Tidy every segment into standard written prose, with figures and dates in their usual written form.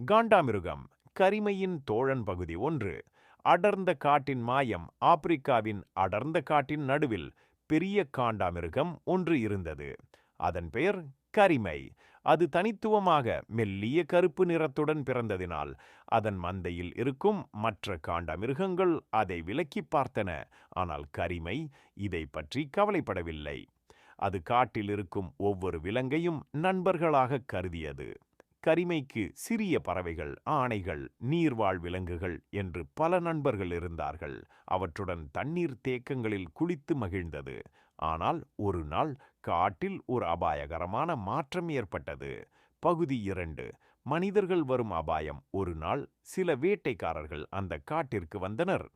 காண்டாமிருகம் கரிமையின் தோழன் பகுதி 1. அடர்ந்த காட்டின் மாயம். ஆப்பிரிக்காவின் அடர்ந்த காட்டின் நடுவில் பெரிய காண்டாமிருகம் ஒன்று இருந்தது. அதன் பெயர் கரிமை. அது தனித்துவமாக மெல்லிய கருப்பு நிறத்துடன் பிறந்ததினால் அதன் மந்தையில் இருக்கும் மற்ற காண்டாமிருகங்கள் அதை விலக்கி பார்த்தன. ஆனால் கரிமை இதை பற்றி கவலைப்படவில்லை. அது காட்டில் இருக்கும் ஒவ்வொரு விலங்கையும் நண்பர்களாக கருதியது. கரிமைக்கு சிறிய பறவைகள், ஆனைகள், நீர்வாழ் விலங்குகள் என்று பல நண்பர்கள் இருந்தார்கள். அவற்றுடன் தண்ணீர் தேக்கங்களில் குளித்து மகிழ்ந்தது. ஆனால் ஒரு நாள் காட்டில் ஒரு அபாயகரமான மாற்றம் ஏற்பட்டது. பகுதி 2. மனிதர்கள் வரும் அபாயம். ஒரு நாள் சில வேட்டைக்காரர்கள் அந்த காட்டிற்கு வந்தனர்.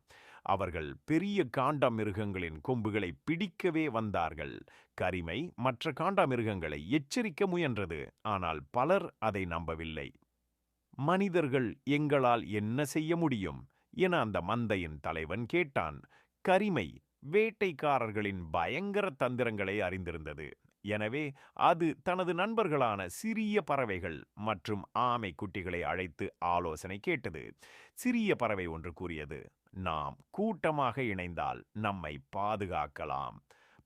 அவர்கள் பெரிய காண்டாமிருகங்களின் கொம்புகளை பிடிக்கவே வந்தார்கள். கரிமை மற்ற காண்டாமிருகங்களை எச்சரிக்க முயன்றது. ஆனால் பலர் அதை நம்பவில்லை. மனிதர்கள் எங்களால் என்ன செய்ய முடியும் என அந்த மந்தையின் தலைவன் கேட்டான். கரிமை வேட்டைக்காரர்களின் பயங்கர தந்திரங்களை அறிந்திருந்தது. எனவே அது தனது நண்பர்களான சிறிய பறவைகள் மற்றும் ஆமை குட்டிகளை அழைத்து ஆலோசனை கேட்டது. சிறிய பறவை ஒன்று கூறியது, நாம் கூட்டமாக இணைந்தால் நம்மை பாதுகாக்கலாம்.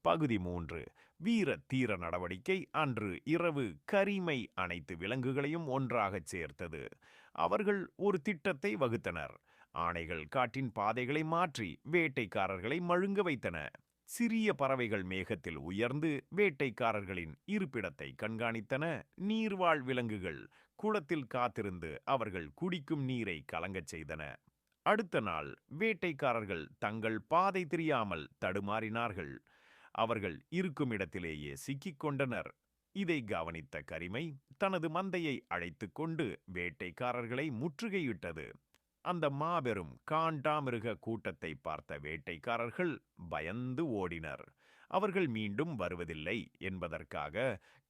பகுதி 3. வீர தீர நடவடிக்கை. அன்று இரவு கரிமை அனைத்து விலங்குகளையும் ஒன்றாகச் சேர்த்தது. அவர்கள் ஒரு திட்டத்தை வகுத்தனர். ஆனைகள் காட்டின் பாதைகளை மாற்றி வேட்டைக்காரர்களை மழுங்க வைத்தன. சிறிய பறவைகள் மேகத்தில் உயர்ந்து வேட்டைக்காரர்களின் இருப்பிடத்தை கண்காணித்தன. நீர்வாழ் விலங்குகள் குளத்தில் காத்திருந்து அவர்கள் குடிக்கும் நீரை கலங்கச் செய்தன. அடுத்த நாள் வேட்டைக்காரர்கள் தங்கள் பாதை தெரியாமல் தடுமாறினார்கள். அவர்கள் இருக்கும் இடத்திலேயே சிக்கிக் கொண்டனர். இதை கவனித்த கரிமை தனது மந்தையை அழைத்து கொண்டு வேட்டைக்காரர்களை முற்றுகையிட்டது. அந்த மாபெரும் காண்டாமிருக கூட்டத்தை பார்த்த வேட்டைக்காரர்கள் பயந்து ஓடினர். அவர்கள் மீண்டும் வருவதில்லை என்பதற்காக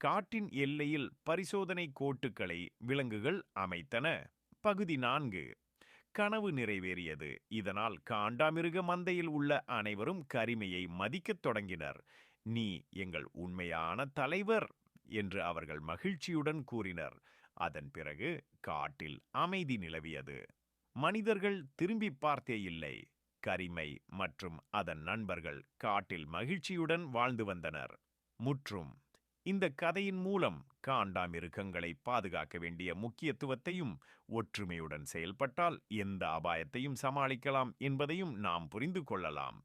காட்டின் எல்லையில் பரிசோதனை கோட்டுகளை விலங்குகள் அமைத்தன. பகுதி 4. கனவு நிறைவேறியது. இதனால் காண்டாமிருக மந்தையில் உள்ள அனைவரும் கரிமையை மதிக்கத் தொடங்கினர். நீ எங்கள் உண்மையான தலைவர் என்று அவர்கள் மகிழ்ச்சியுடன் கூறினர். அதன் பிறகு காட்டில் அமைதி நிலவியது. மனிதர்கள் திரும்பி பார்த்தே இல்லை. கரிமை மற்றும் அதன் நண்பர்கள் காட்டில் மகிழ்ச்சியுடன் வாழ்ந்து வந்தனர். முற்றும். இந்த கதையின் மூலம் காண்டாமிருகங்களை பாதுகாக்க வேண்டிய முக்கியத்துவத்தையும் ஒற்றுமையுடன் செயல்பட்டால் எந்த அபாயத்தையும் சமாளிக்கலாம் என்பதையும் நாம் புரிந்து கொள்ளலாம்.